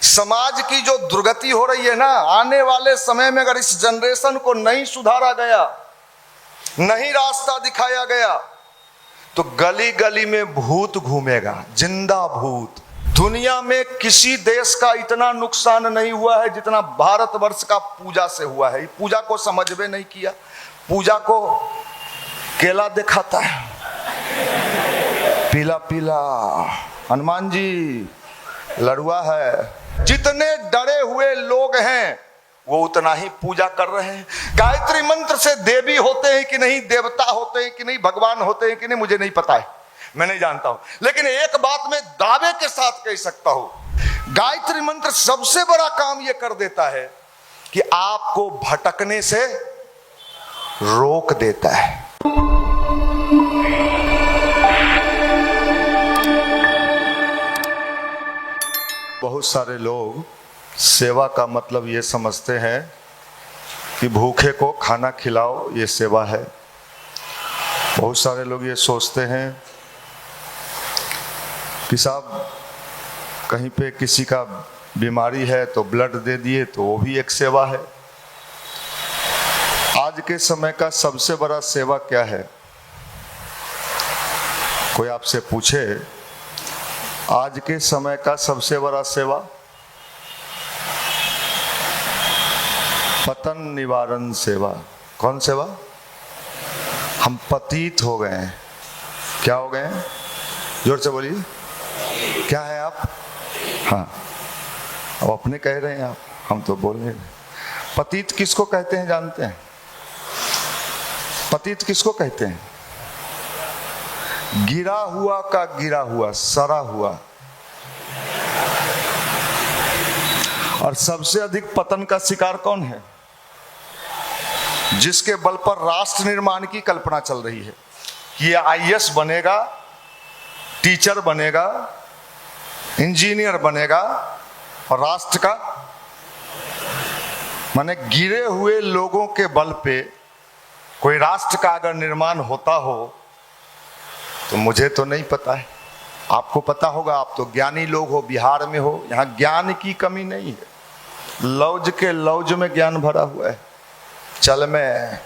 समाज की जो दुर्गति हो रही है ना, आने वाले समय में अगर इस जनरेशन को नहीं सुधारा गया, नहीं रास्ता दिखाया गया, तो गली गली में भूत घूमेगा, जिंदा भूत। दुनिया में किसी देश का इतना नुकसान नहीं हुआ है जितना भारतवर्ष का पूजा से हुआ है। पूजा को समझ में नहीं किया, पूजा को केला दिखाता है, पीला पीला हनुमान जी लड़ुआ है। जितने डरे हुए लोग हैं वो उतना ही पूजा कर रहे हैं। गायत्री मंत्र से देवी होते हैं कि नहीं, देवता होते हैं कि नहीं, भगवान होते हैं कि नहीं, मुझे नहीं पता है, मैं नहीं जानता हूं। लेकिन एक बात मैं दावे के साथ कह सकता हूं, गायत्री मंत्र सबसे बड़ा काम यह कर देता है कि आपको भटकने से रोक देता है। बहुत सारे लोग सेवा का मतलब ये समझते हैं कि भूखे को खाना खिलाओ, ये सेवा है। बहुत सारे लोग ये सोचते हैं कि साहब कहीं पे किसी का बीमारी है तो ब्लड दे दिए तो वो भी एक सेवा है। आज के समय का सबसे बड़ा सेवा क्या है? कोई आपसे पूछे आज के समय का सबसे बड़ा सेवा, पतन निवारण सेवा। कौन सेवा? हम पतित हो गए हैं। क्या हो गए हैं? जोर से बोलिए, क्या है आप? हाँ, अब अपने कह रहे हैं आप, हम तो बोल रहे हैं। पतित किसको कहते हैं जानते हैं? पतित किसको कहते हैं? गिरा हुआ का गिरा हुआ, सड़ा हुआ। और सबसे अधिक पतन का शिकार कौन है? जिसके बल पर राष्ट्र निर्माण की कल्पना चल रही है कि ये आईएएस बनेगा, टीचर बनेगा, इंजीनियर बनेगा, और राष्ट्र का माने गिरे हुए लोगों के बल पे कोई राष्ट्र का अगर निर्माण होता हो तो मुझे तो नहीं पता है, आपको पता होगा, आप तो ज्ञानी लोग हो, बिहार में हो, यहाँ ज्ञान की कमी नहीं है। लौज के लौज में ज्ञान भरा हुआ है, चल में।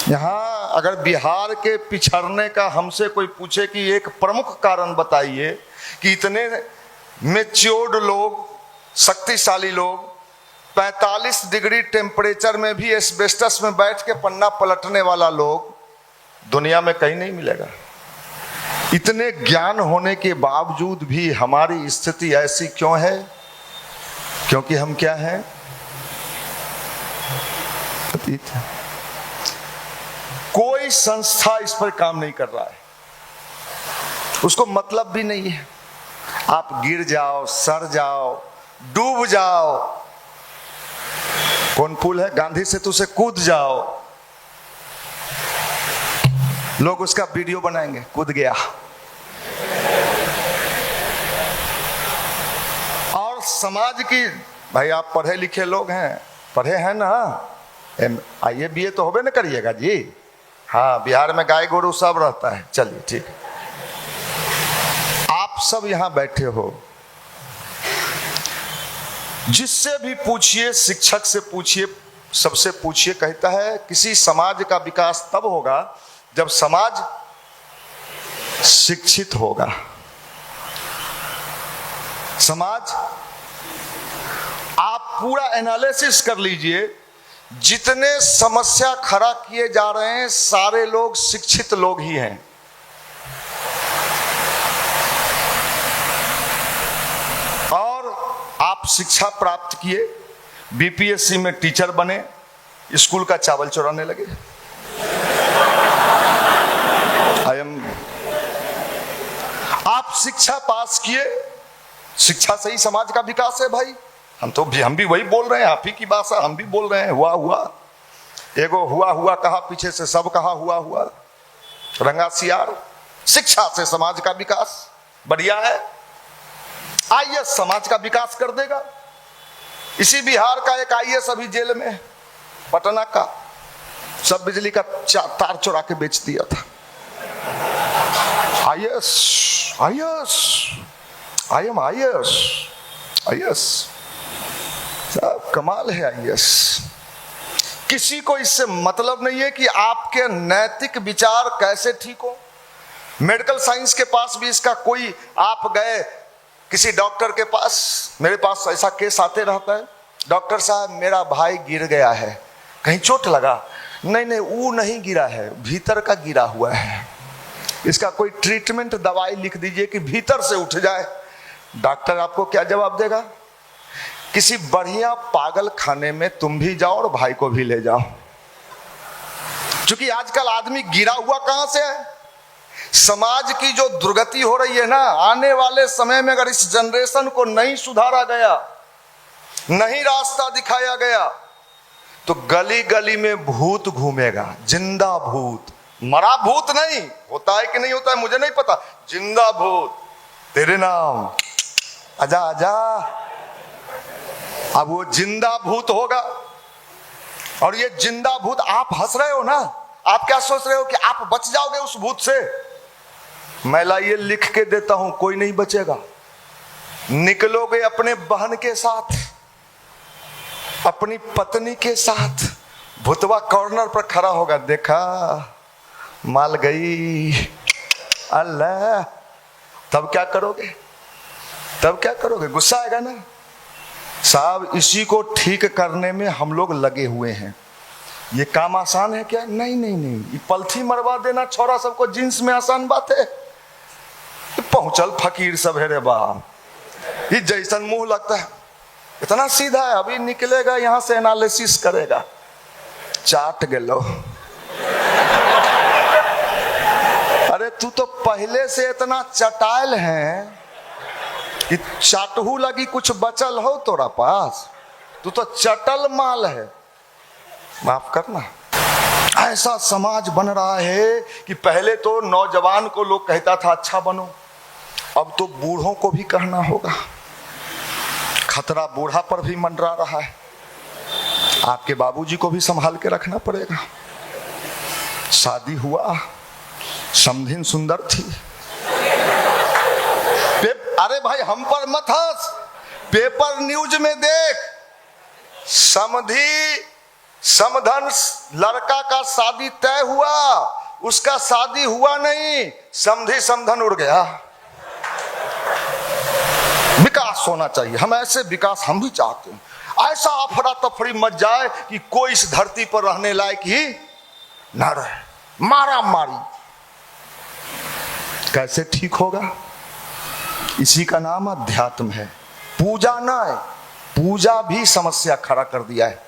यहाँ अगर बिहार के पिछड़ने का हमसे कोई पूछे कि एक प्रमुख कारण बताइए कि इतने मैच्योर्ड लोग, शक्तिशाली लोग 45 डिग्री टेम्परेचर में भी एस्बेस्टस में बैठ के पन्ना पलटने वाला लोग दुनिया में कहीं नहीं मिलेगा। इतने ज्ञान होने के बावजूद भी हमारी स्थिति ऐसी क्यों है? क्योंकि हम क्या हैं? पतित। कोई संस्था इस पर काम नहीं कर रहा है, उसको मतलब भी नहीं है। आप गिर जाओ, सड़ जाओ, डूब जाओ, कौन पुल है, गांधी सेतु से कूद जाओ, लोग उसका वीडियो बनाएंगे, कूद गया। और समाज की, भाई आप पढ़े लिखे लोग हैं, पढ़े हैं ना, आइए बीए तो होबे न करिएगा जी। हाँ, बिहार में गाय गोरू सब रहता है, चलिए ठीक है। आप सब यहां बैठे हो, जिससे भी पूछिए, शिक्षक से पूछिए, सबसे पूछिए, कहता है किसी समाज का विकास तब होगा जब समाज शिक्षित होगा। समाज, आप पूरा एनालिसिस कर लीजिए, जितने समस्या खड़ा किए जा रहे हैं सारे लोग शिक्षित लोग ही हैं। और आप शिक्षा प्राप्त किए, बीपीएससी में टीचर बने, स्कूल का चावल चुराने लगे। आप शिक्षा पास किए, शिक्षा से ही समाज का विकास है भाई। हम भी वही बोल रहे हैं, आप ही की भाषा हम भी बोल रहे हैं। हुआ हुआ, एगो हुआ हुआ कहा, पीछे से सब कहा हुआ हुआ, रंगा सियार। शिक्षा से समाज का विकास बढ़िया है। आईएएस समाज का विकास कर देगा। इसी बिहार का एक आईएएस अभी जेल में है, पटना का, सब बिजली का तार चुरा के बेच दिया था। IAS, IAS, I am IAS, IAS साहब कमाल है। आईएएस किसी को इससे मतलब नहीं है कि आपके नैतिक विचार कैसे ठीक हो। मेडिकल साइंस के पास भी इसका कोई, आप गए किसी डॉक्टर के पास, मेरे पास ऐसा केस आते रहता है, डॉक्टर साहब मेरा भाई गिर गया है, कहीं चोट लगा? नहीं नहीं, वो नहीं गिरा है, भीतर का गिरा हुआ है, इसका कोई ट्रीटमेंट दवाई लिख दीजिए कि भीतर से उठ जाए। डॉक्टर आपको क्या जवाब देगा? किसी बढ़िया पागल खाने में तुम भी जाओ और भाई को भी ले जाओ। क्योंकि आजकल आदमी गिरा हुआ कहां से है? समाज की जो दुर्गति हो रही है ना, आने वाले समय में अगर इस जनरेशन को नहीं सुधारा गया, नहीं रास्ता दिखाया गया, तो गली गली में भूत घूमेगा, जिंदा भूत, मरा भूत नहीं। होता है कि नहीं होता है मुझे नहीं पता, जिंदा भूत, तेरे नाम आजा आजा। अब वो जिंदा भूत होगा, और ये जिंदा भूत, आप हंस रहे हो ना, आप क्या सोच रहे हो कि आप बच जाओगे उस भूत से? मैं लाइए लिख के देता हूं, कोई नहीं बचेगा। निकलोगे अपने बहन के साथ, अपनी पत्नी के साथ, भूतवा कॉर्नर पर खड़ा होगा, देखा माल गई, अल्लाह। तब क्या करोगे? तब क्या करोगे? गुस्सा आएगा ना। साहब इसी को ठीक करने में हम लोग लगे हुए हैं। ये काम आसान है क्या? नहीं नहीं नहीं, ये पलथी मरवा देना छोरा सबको जींस में आसान बात है? पहुंचल फकीर सब है रे बा, ये जैसन मुंह लगता है इतना सीधा है, अभी निकलेगा यहां से एनालिसिस करेगा, चाट गेलो। अरे तू तो पहले से इतना चटाइल है कि चाटहू लगी कुछ बचल हो तोरा पास, तू तो चटल माल है। माफ करना, ऐसा समाज बन रहा है कि पहले तो नौजवान को लोग कहता था अच्छा बनो, अब तो बूढ़ों को भी कहना होगा। खतरा बूढ़ा पर भी मंडरा रहा है, आपके बाबूजी को भी संभाल के रखना पड़ेगा। शादी हुआ, समधिन सुंदर थी, अरे भाई हम पर मत हंस, पेपर न्यूज में देख, समधि समधन लड़का का शादी तय हुआ, उसका शादी हुआ नहीं, समधि समधन उड़ गया। विकास होना चाहिए, हम ऐसे विकास हम भी चाहते हैं, ऐसा अफरा तफरी मच जाए कि कोई इस धरती पर रहने लायक ही ना रहे, मारा मारी। कैसे ठीक होगा? इसी का नाम अध्यात्म है, पूजा ना है। पूजा भी समस्या खड़ा कर दिया है।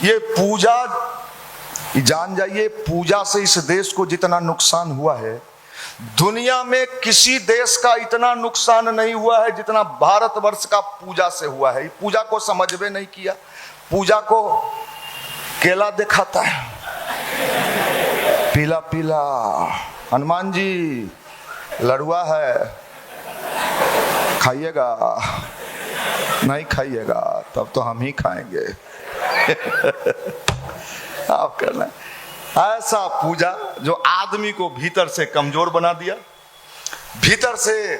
ये पूजा, जान जाइए, पूजा से इस देश को जितना नुकसान हुआ है, दुनिया में किसी देश का इतना नुकसान नहीं हुआ है जितना भारतवर्ष का पूजा से हुआ है। पूजा को समझ में नहीं किया, पूजा को केला दिखाता है, पीला पीला, हनुमान जी लड़ुआ है, खाइएगा, नहीं खाइएगा तब तो हम ही खाएंगे। आप करना ऐसा पूजा जो आदमी को भीतर से कमजोर बना दिया, भीतर से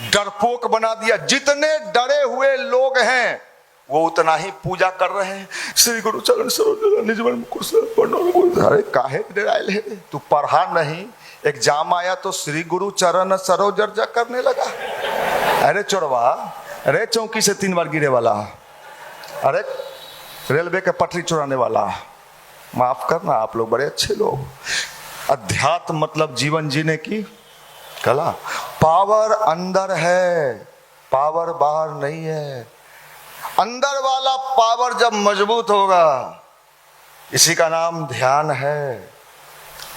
डरपोक बना दिया। जितने डरे हुए लोग हैं वो उतना ही पूजा कर रहे हैं। श्री गुरु चरण सरोज निज मन मुकुर। अरे काहे डराइल है? तू पढ़ा नहीं, एग्जाम आया तो श्री गुरु चरण सरोज करने लगा। अरे चोरवा, अरे चौकी से 3 बार गिरे वाला, अरे रेलवे के पटरी चुराने वाला, माफ करना, आप लोग बड़े अच्छे लोग। अध्यात्म मतलब जीवन जीने की कला। पावर अंदर है, पावर बाहर नहीं है। अंदर वाला पावर जब मजबूत होगा, इसी का नाम ध्यान है,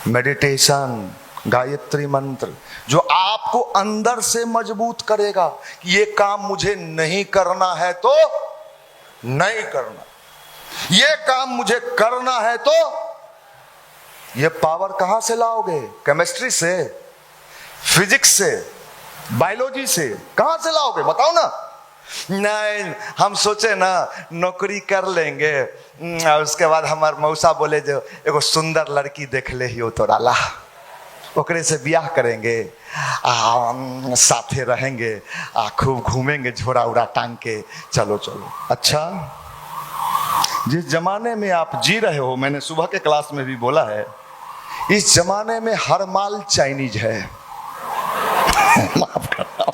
मेडिटेशन, गायत्री मंत्र, जो आपको अंदर से मजबूत करेगा कि ये काम मुझे नहीं करना है तो नहीं करना, ये काम मुझे करना है तो। ये पावर कहां से लाओगे? केमिस्ट्री से, फिजिक्स से, बायोलॉजी से? कहां से लाओगे बताओ ना। नहीं, हम सोचे ना नौकरी कर लेंगे, उसके बाद हमारे मौसा बोले जो एगो सुंदर लड़की देख ले ही तो डाला, ओकरे से ब्याह करेंगे, साथे रहेंगे, खूब घूमेंगे झोरा उड़ा टांग के, चलो चलो। अच्छा, जिस जमाने में आप जी रहे हो, मैंने सुबह के क्लास में भी बोला है, इस जमाने में हर माल चाइनीज है। माफ करना,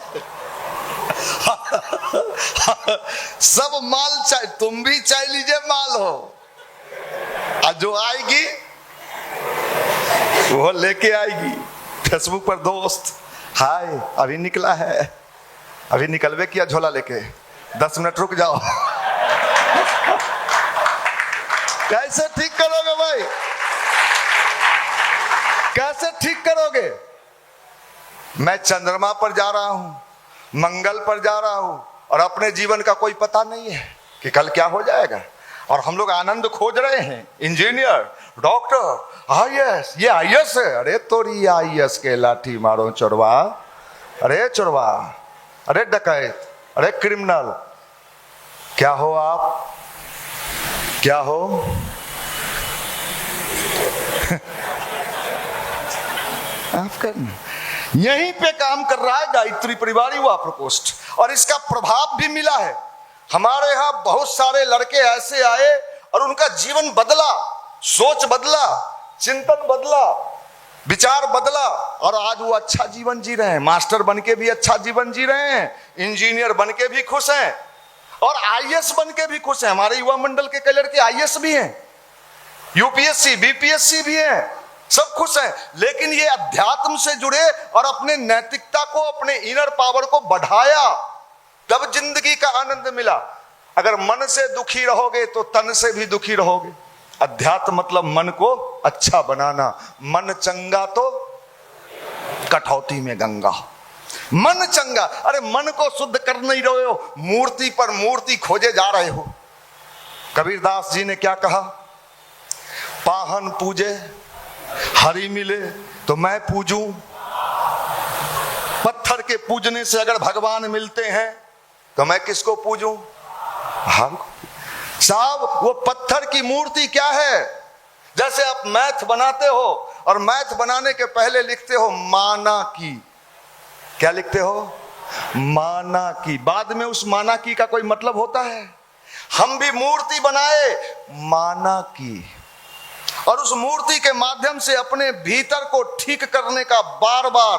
सब माल तुम भी चाइनीज माल हो, और जो आएगी वो लेके आएगी। फेसबुक पर दोस्त, हाय अभी निकला है, अभी निकलवे किया झोला लेके, 10 मिनट रुक जाओ। कैसे ठीक करोगे भाई, कैसे ठीक करोगे? मैं चंद्रमा पर जा रहा हूं, मंगल पर जा रहा हूं, और अपने जीवन का कोई पता नहीं है कि कल क्या हो जाएगा, और हम लोग आनंद खोज रहे हैं। इंजीनियर, डॉक्टर, आईएएस, ये आईएएस है, अरे तोरी आईएएस के लाठी मारो चोरवा, अरे चोरवा, अरे डकैत, अरे क्रिमिनल। क्या हो आप, क्या हो? आप करना, यहीं पे काम कर रहा है गायत्री परिवार युवा प्रकोष्ठ, और इसका प्रभाव भी मिला है। हमारे यहाँ बहुत सारे लड़के ऐसे आए और उनका जीवन बदला, सोच बदला, चिंतन बदला, विचार बदला, और आज वो अच्छा जीवन जी रहे हैं। मास्टर बन के भी अच्छा जीवन जी रहे हैं, इंजीनियर बन के भी खुश हैं, और आईएएस बन के भी खुश हैं। हमारे युवा मंडल के कई लड़के आईएएस भी हैं, यूपीएससी, बीपीएससी भी हैं, सब खुश हैं। लेकिन ये अध्यात्म से जुड़े और अपने नैतिकता को, अपने इनर पावर को बढ़ाया, तब जिंदगी का आनंद मिला। अगर मन से दुखी रहोगे तो तन से भी दुखी रहोगे। अध्यात्म मतलब मन को अच्छा बनाना। मन चंगा तो कठौती में गंगा। मन चंगा, अरे मन को शुद्ध कर नहीं रहे हो, मूर्ति पर मूर्ति खोजे जा रहे हो। कबीरदास जी ने क्या कहा? पाहन पूजे हरि मिले तो मैं पूजूं। पत्थर के पूजने से अगर भगवान मिलते हैं तो मैं किसको पूजूं? हाँ साहब, वो पत्थर की मूर्ति क्या है? जैसे आप मैथ बनाते हो और मैथ बनाने के पहले लिखते हो माना की। क्या लिखते हो? माना की। बाद में उस माना की का कोई मतलब होता है? हम भी मूर्ति बनाए माना की, और उस मूर्ति के माध्यम से अपने भीतर को ठीक करने का बार बार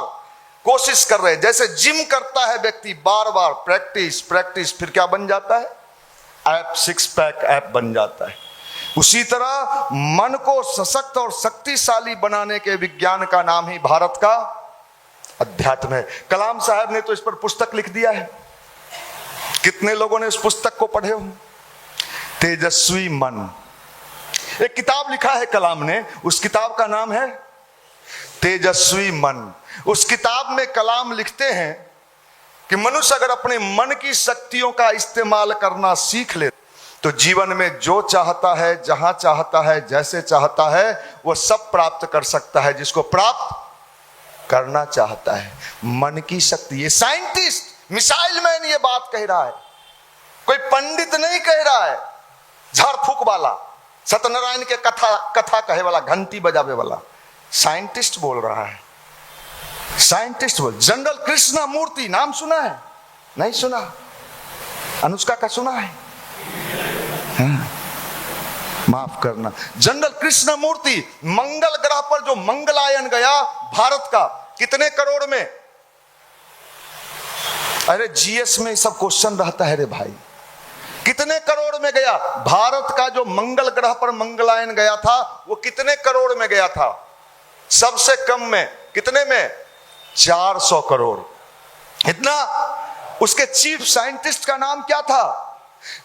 कोशिश कर रहे हैं। जैसे जिम करता है व्यक्ति, बार बार प्रैक्टिस प्रैक्टिस, फिर क्या बन जाता है? ऐप, सिक्स पैक ऐप बन जाता है। उसी तरह मन को सशक्त और शक्तिशाली बनाने के विज्ञान का नाम ही भारत का अध्यात्म है। कलाम साहब ने तो इस पर पुस्तक लिख दिया है। कितने लोगों ने उस पुस्तक को पढ़े हो? तेजस्वी मन, एक किताब लिखा है कलाम ने, उस किताब का नाम है तेजस्वी मन। उस किताब में कलाम लिखते हैं कि मनुष्य अगर अपने मन की शक्तियों का इस्तेमाल करना सीख ले तो जीवन में जो चाहता है, जहां चाहता है, जैसे चाहता है, वो सब प्राप्त कर सकता है जिसको प्राप्त करना चाहता है। मन की शक्ति, ये साइंटिस्ट, मिसाइल मैन ये बात कह रहा है, कोई पंडित नहीं कह रहा है, झाड़ फूक वाला, सत्यनारायण के कथा कहे वाला, घंटी बजावे वाला साइंटिस्ट बोल रहा है। साइंटिस्ट बोल। जनरल कृष्णा मूर्ति नाम सुना है? नहीं सुना? अनुष्का का सुना है? माफ करना। जनरल कृष्णा मूर्ति मंगल ग्रह पर जो मंगलायन गया भारत का, कितने करोड़ में? अरे जीएस में सब क्वेश्चन रहता है रे भाई। कितने करोड़ में गया? भारत का जो मंगल ग्रह पर मंगलायन गया था वो कितने करोड़ में गया था? सबसे कम में कितने में? 400 करोड़। इतना। उसके चीफ साइंटिस्ट का नाम क्या था?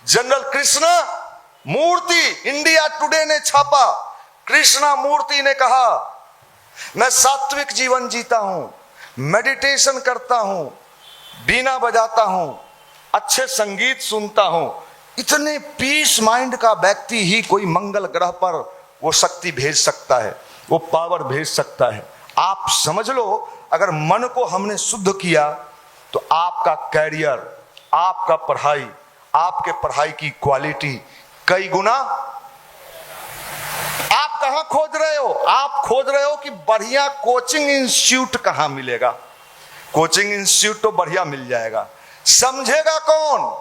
जनरल कृष्णा मूर्ति। इंडिया टुडे ने छापा। कृष्णा मूर्ति ने कहा मैं सात्विक जीवन जीता हूं, मेडिटेशन करता हूं, बीना बजाता हूं, अच्छे संगीत सुनता हूं। इतने पीस माइंड का व्यक्ति ही कोई मंगल ग्रह पर वो शक्ति भेज सकता है, वो पावर भेज सकता है। आप समझ लो, अगर मन को हमने शुद्ध किया तो आपका कैरियर, आपका पढ़ाई, आपके पढ़ाई की क्वालिटी कई गुना आप कहां खोज रहे हो? आप खोज रहे हो कि बढ़िया कोचिंग इंस्टीट्यूट कहां मिलेगा। कोचिंग इंस्टीट्यूट तो बढ़िया मिल जाएगा, समझेगा कौन?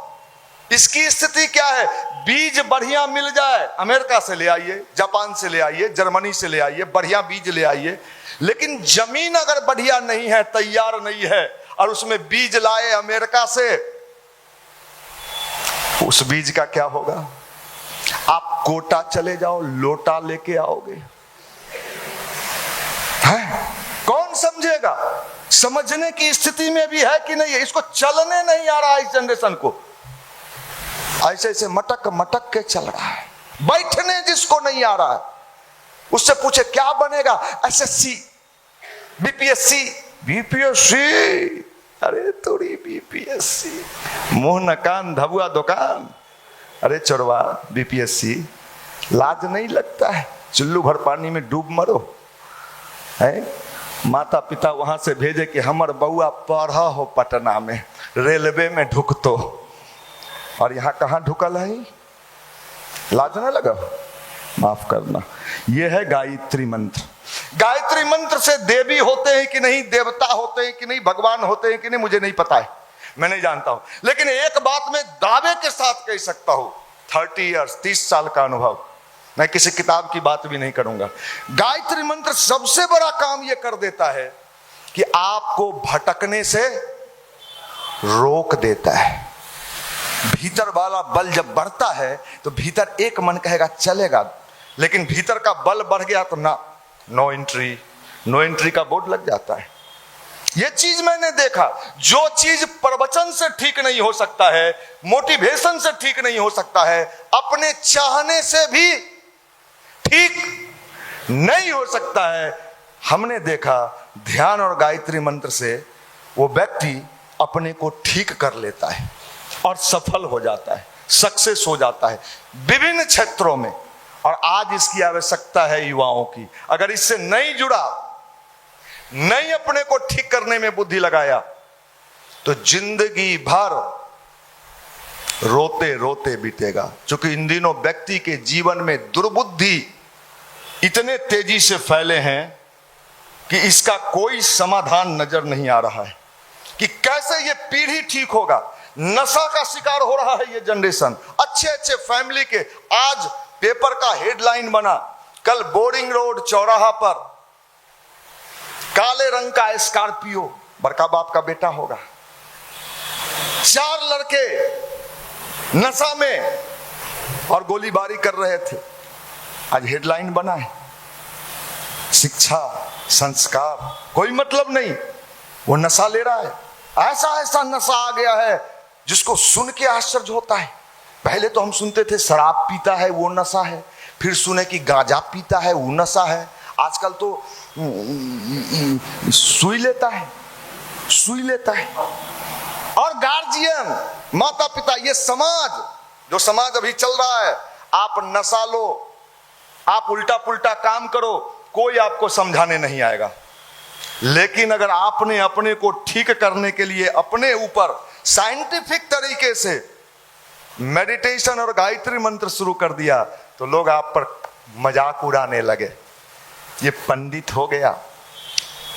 इसकी स्थिति क्या है? बीज बढ़िया मिल जाए, अमेरिका से ले आइए, जापान से ले आइए, जर्मनी से ले आइए, बढ़िया बीज ले आइए, लेकिन जमीन अगर बढ़िया नहीं है, तैयार नहीं है, और उसमें बीज लाए अमेरिका से, उस बीज का क्या होगा? आप कोटा चले जाओ, लोटा लेके आओगे, है? कौन समझेगा? समझने की स्थिति में भी है कि नहीं है? इसको चलने नहीं आ रहा है, इस जनरेशन को ऐसे ऐसे मटक मटक के चल रहा है। बैठने जिसको नहीं आ रहा है, उससे पूछे क्या बनेगा? एसएससी, बीपीएससी, बीपीएससी, अरे थोड़ी बीपीएससी, मुंह न कान धबुआ दुकान, अरे चोरवा, बीपीएससी, लाज नहीं लगता है? चुल्लू भर पानी में डूब मरो, है? माता पिता वहां से भेजे कि हमर बउआ पढ़ा हो पटना में, रेलवे में ढुकतो, और यहां कहां ढुकल है? लाज न लगा? माफ करना। यह है गायत्री मंत्र। गायत्री मंत्र से देवी होते हैं कि नहीं, देवता होते हैं कि नहीं, भगवान होते हैं कि नहीं, मुझे नहीं पता है, मैं नहीं जानता हूं, लेकिन एक बात मैं दावे के साथ कह सकता हूं, 30 इयर्स, 30 साल का अनुभव, मैं किसी किताब की बात भी नहीं करूंगा। गायत्री मंत्र सबसे बड़ा काम यह कर देता है कि आपको भटकने से रोक देता है। भीतर वाला बल जब बढ़ता है तो भीतर एक मन कहेगा चलेगा, लेकिन भीतर का बल बढ़ गया तो ना, नो एंट्री, नो एंट्री का बोर्ड लग जाता है। यह चीज मैंने देखा, जो चीज प्रवचन से ठीक नहीं हो सकता है, मोटिवेशन से ठीक नहीं हो सकता है, अपने चाहने से भी ठीक नहीं हो सकता है। हमने देखा ध्यान और गायत्री मंत्र से वो व्यक्ति अपने को ठीक कर लेता है और सफल हो जाता है, सक्सेस हो जाता है विभिन्न क्षेत्रों में। और आज इसकी आवश्यकता है युवाओं की। अगर इससे नहीं जुड़ा, नहीं अपने को ठीक करने में बुद्धि लगाया, तो जिंदगी भर रोते रोते बीतेगा। क्योंकि इन दिनों व्यक्ति के जीवन में दुर्बुद्धि इतने तेजी से फैले हैं कि इसका कोई समाधान नजर नहीं आ रहा है कि कैसे ये पीढ़ी ठीक होगा। नशा का शिकार हो रहा है ये जनरेशन। अच्छे अच्छे फैमिली के, आज पेपर का हेडलाइन बना, कल बोरिंग रोड चौराहा पर काले रंग का स्कॉर्पियो, बड़का बाप का बेटा होगा, 4 लड़के नशा में और गोलीबारी कर रहे थे। आज हेडलाइन बना है, शिक्षा संस्कार कोई मतलब नहीं, वो नशा ले रहा है। ऐसा ऐसा नशा आ गया है जिसको सुन के आश्चर्य होता है। पहले तो हम सुनते थे शराब पीता है वो नशा है, फिर सुने कि गांजा पीता है वो नशा है, आजकल तो सुई लेता है, सुई लेता है। और गार्जियन, माता पिता, ये समाज, जो समाज अभी चल रहा है, आप नशा लो, आप उल्टा पुल्टा काम करो, कोई आपको समझाने नहीं आएगा। लेकिन अगर आपने अपने को ठीक करने के लिए अपने ऊपर साइंटिफिक तरीके से मेडिटेशन और गायत्री मंत्र शुरू कर दिया, तो लोग आप पर मजाक उड़ाने लगे। ये पंडित हो गया,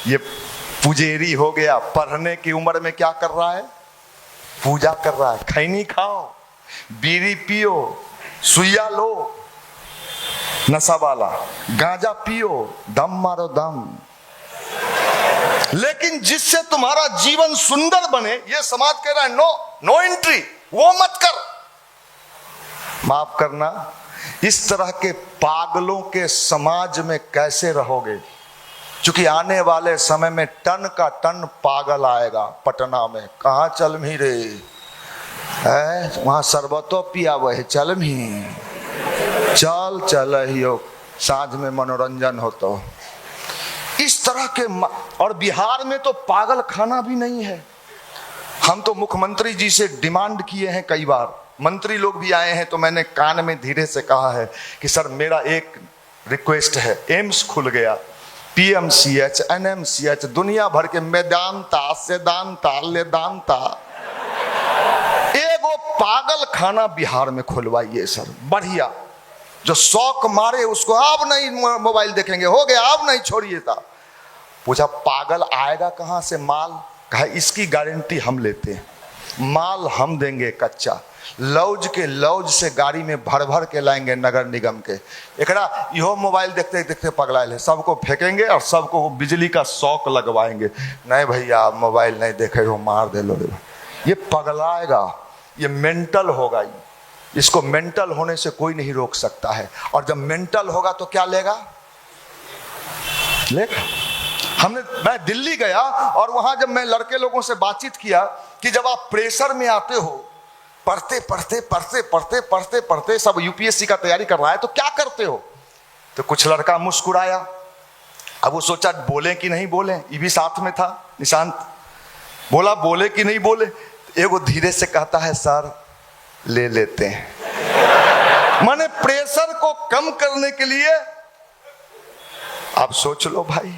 ये पुजेरी हो गया, पढ़ने की उम्र में क्या कर रहा है? पूजा कर रहा है। खैनी खाओ, बीड़ी पियो, सुइया लो नशा वाला, गांजा पियो, दम मारो दम। लेकिन जिससे तुम्हारा जीवन सुंदर बने, ये समाज कह रहा है नो, नो एंट्री, वो मत कर। माफ करना, इस तरह के पागलों के समाज में कैसे रहोगे? क्योंकि आने वाले समय में टन का टन पागल आएगा। पटना में कहाँ चल मी रे है, वहां शरबतो पिया वह चल मी, चल चल हियो, साँझ में मनोरंजन हो। तो इस तरह के और बिहार में तो पागल खाना भी नहीं है। हम तो मुख्यमंत्री जी से डिमांड किए हैं, कई बार मंत्री लोग भी आए हैं, तो मैंने कान में धीरे से कहा है कि सर मेरा एक रिक्वेस्ट है, एम्स खुल गया, पीएमसीएच, एनएमसीएच, दुनिया भर के मेदांता, सेदांता, लेदांता, एगो पागल खाना बिहार में खुलवाइए सर, बढ़िया, जो शौक मारे उसको अब नहीं मोबाइल देखेंगे, हो गया अब नहीं छोड़िए था। पूछा पागल आएगा कहां से माल? कहा इसकी गारंटी हम लेते हैं, माल हम देंगे कच्चा, लौज के लौज से गाड़ी में भर भर के लाएंगे नगर निगम के। एकरा इहो मोबाइल देखते देखते पगलाए है, सबको फेंकेंगे और सबको बिजली का शौक लगवाएंगे। नहीं भैया मोबाइल नहीं देखे हो मार दे लो, ये पगलाएगा, ये मेंटल होगा। इसको मेंटल होने से कोई नहीं रोक सकता है। और जब मेंटल होगा तो क्या लेगा? मैं दिल्ली गया और वहां जब मैं लड़के लोगों से बातचीत किया कि जब आप प्रेशर में आते हो, पढ़ते पढ़ते पढ़ते पढ़ते पढ़ते पढ़ते सब यूपीएससी का तैयारी कर रहा है, तो क्या करते हो? तो कुछ लड़का मुस्कुराया। अब वो सोचा बोले कि नहीं बोले, ये भी साथ में था निशांत, बोला बोले कि नहीं बोले। एगो धीरे से कहता है सर ले लेते हैं। माने प्रेशर को कम करने के लिए। अब सोच लो भाई,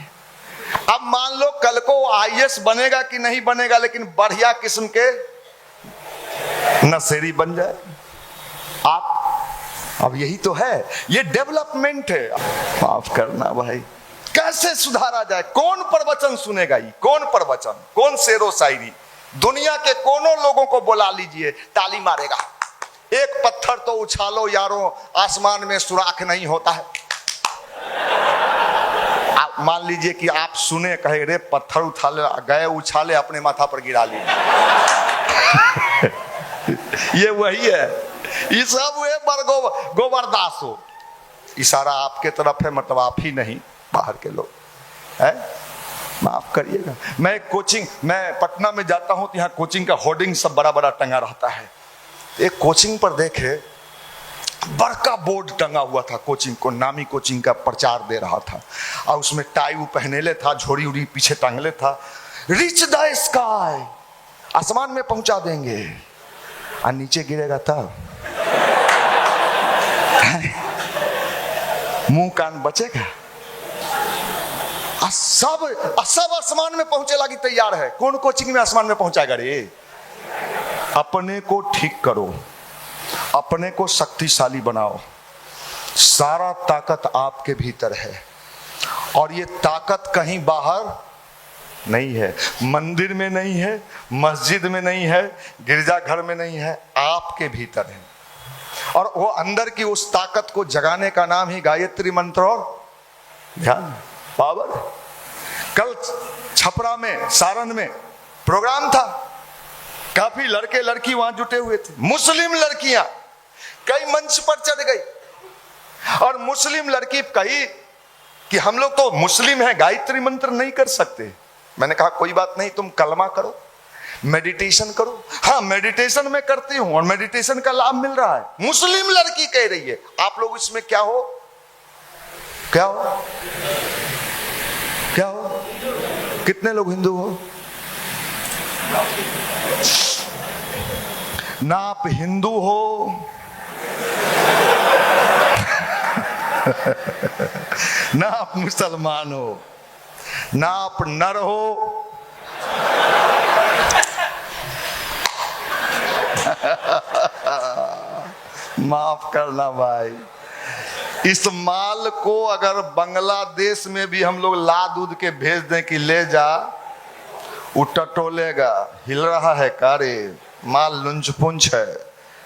अब मान लो कल को आईएएस बनेगा कि नहीं बनेगा, लेकिन बढ़िया किस्म के नशेड़ी बन जाए आप। अब यही तो है, ये डेवलपमेंट है। माफ करना भाई, कैसे सुधारा जाए? कौन प्रवचन सुनेगा? ये कौन प्रवचन, कौन शेरो शायरी? दुनिया के कोनों लोगों को बुला लीजिए, ताली मारेगा। एक पत्थर तो उछालो यारों, आसमान में सुराख नहीं होता है। आप मान लीजिए कि आप सुने, कहे रे पत्थर उछाले, गए उछाले अपने माथा पर गिरा लिए। ये वही है, ये सब हुए गोबरदास हो। इशारा आपके तरफ है, मतलब आप ही नहीं, बाहर के लोग है, माफ करिएगा। मैं पटना में जाता हूं तो यहाँ कोचिंग का होर्डिंग सब बड़ा बड़ा टंगा रहता है। एक कोचिंग पर देखे बड़का बोर्ड टंगा हुआ था, कोचिंग को, नामी कोचिंग का प्रचार दे रहा था, और उसमें टाई पहनेले था, झोड़ी उड़ी पीछे टांगले था, रीच द स्काई, आसमान में पहुंचा देंगे, और नीचे गिरेगा तब मुंह कान बचेगा। सब आसमान में पहुंचे लगी तैयार है। कौन कोचिंग में आसमान में पहुंचाएगा रे? अपने को ठीक करो, अपने को शक्तिशाली बनाओ। सारा ताकत आपके भीतर है, और ये ताकत कहीं बाहर नहीं है, मंदिर में नहीं है, मस्जिद में नहीं है, गिरजाघर में नहीं है, आपके भीतर है। और वो अंदर की उस ताकत को जगाने का नाम ही गायत्री मंत्र और ध्यान, पावर। कल छपरा में, सारण में प्रोग्राम था, काफी लड़के लड़की वहां जुटे हुए थे। मुस्लिम लड़कियां कई मंच पर चढ़ गई, और मुस्लिम लड़की कही कि हम लोग तो मुस्लिम हैं, गायत्री मंत्र नहीं कर सकते। मैंने कहा कोई बात नहीं, तुम कलमा करो, मेडिटेशन करो। हाँ मेडिटेशन में करती हूं, और मेडिटेशन का लाभ मिल रहा है। मुस्लिम लड़की कह रही है, आप लोग इसमें क्या हो? क्या हो? क्या हो? कितने लोग हिंदू हो? ना आप हिंदू हो ना आप मुसलमान हो, ना आप नर हो माफ करना भाई, इस माल को अगर बांग्लादेश में भी हम लोग ला दूध के भेज दें कि ले जा, टटोलेगा, हिल रहा है कारे, माल लुंच पुंछ है,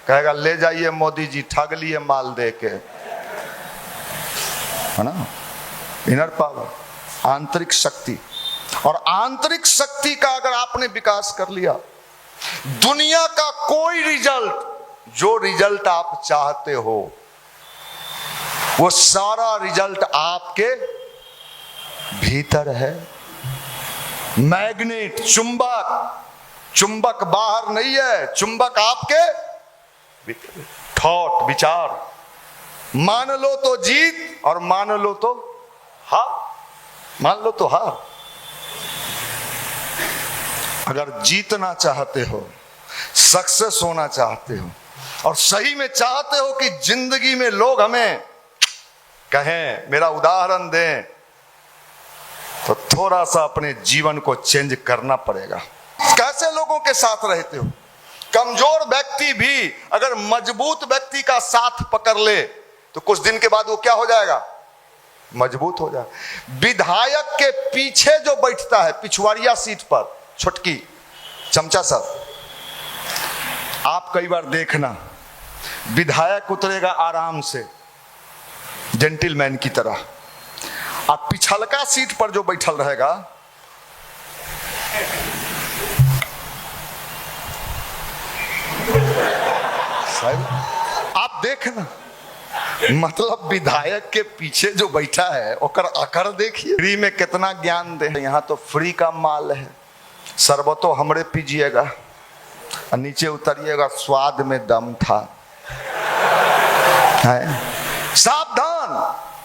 कहेगा ले जाइए मोदी जी, ठग लिए माल दे के, है ना। इनर पावर, आंतरिक शक्ति, और आंतरिक शक्ति का अगर आपने विकास कर लिया, दुनिया का कोई रिजल्ट, जो रिजल्ट आप चाहते हो, वो सारा रिजल्ट आपके भीतर है। मैग्नेट, चुंबक, चुंबक बाहर नहीं है, चुंबक आपके भीतर। थॉट, विचार, मान लो तो जीत और मान लो तो हार, मान लो तो हार। अगर जीतना चाहते हो, सक्सेस होना चाहते हो, और सही में चाहते हो कि जिंदगी में लोग हमें कहें, मेरा उदाहरण दें, तो थोड़ा सा अपने जीवन को चेंज करना पड़ेगा। कैसे लोगों के साथ रहते हो? कमजोर व्यक्ति भी अगर मजबूत व्यक्ति का साथ पकड़ ले तो कुछ दिन के बाद वो क्या हो जाएगा, मजबूत हो जाए। विधायक के पीछे जो बैठता है पिछवाड़िया सीट पर, छुटकी चमचा सर, आप कई बार देखना विधायक उतरेगा आराम से जेंटलमैन की तरह, और पिछलका सीट पर जो बैठल रहेगा आप देखना, मतलब विधायक के पीछे जो बैठा है ओकर आकर देखिए। फ्री में कितना ज्ञान दे, यहाँ तो फ्री का माल है, शरबतो हमरे पीजिएगा और नीचे उतरिएगा स्वाद में दम था। है सावधान,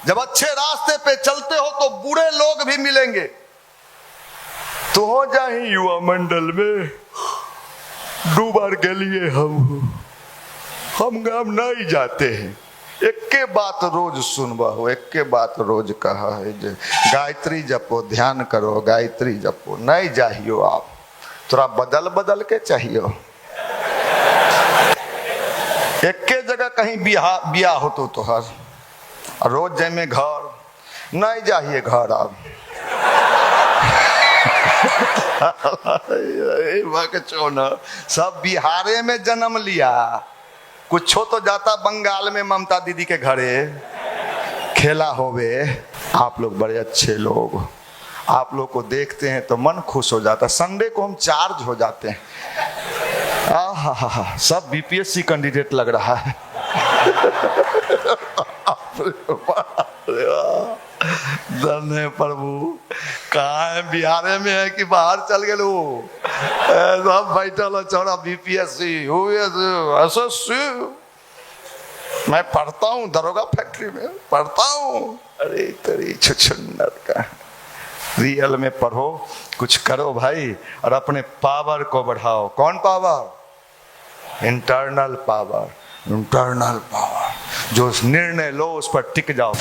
जब अच्छे रास्ते पे चलते हो तो बुरे लोग भी मिलेंगे, तो हो जाए युवा मंडल में 2 बार के लिए हम गाँव नहीं जाते हैं। एक के बात रोज सुनबा हो, एक के बात रोज कहा है जे गायत्री जपो, ध्यान करो, गायत्री जपो, नहीं चाहिए आप, थोड़ा बदल बदल के चाहिए। एक के जगह कहीं बिया हो तो हर रोज जमे घर नहीं जाइए घर आप। सब बिहारे में जन्म लिया, कुछ हो तो जाता बंगाल में ममता दीदी के घरे खेला होवे। आप लोग बड़े अच्छे लोग, आप लोग को देखते हैं तो मन खुश हो जाता। संडे को हम चार्ज हो जाते हैं। सब बीपीएससी कैंडिडेट लग रहा है। धन्य प्रभु, कहाँ है, बिहारे में है कि बाहर चल गए लोग? सब बैठल चौड़ा बीपीएससी एसएससी। मैं पढ़ता हूँ दरोगा फैक्ट्री में पढ़ता हूँ। अरे तेरी छुछुन्नर का, रियल में पढ़ो, कुछ करो भाई और अपने पावर को बढ़ाओ। कौन power? Internal power. Internal power, जो निर्णय लो उस पर टिक जाओ।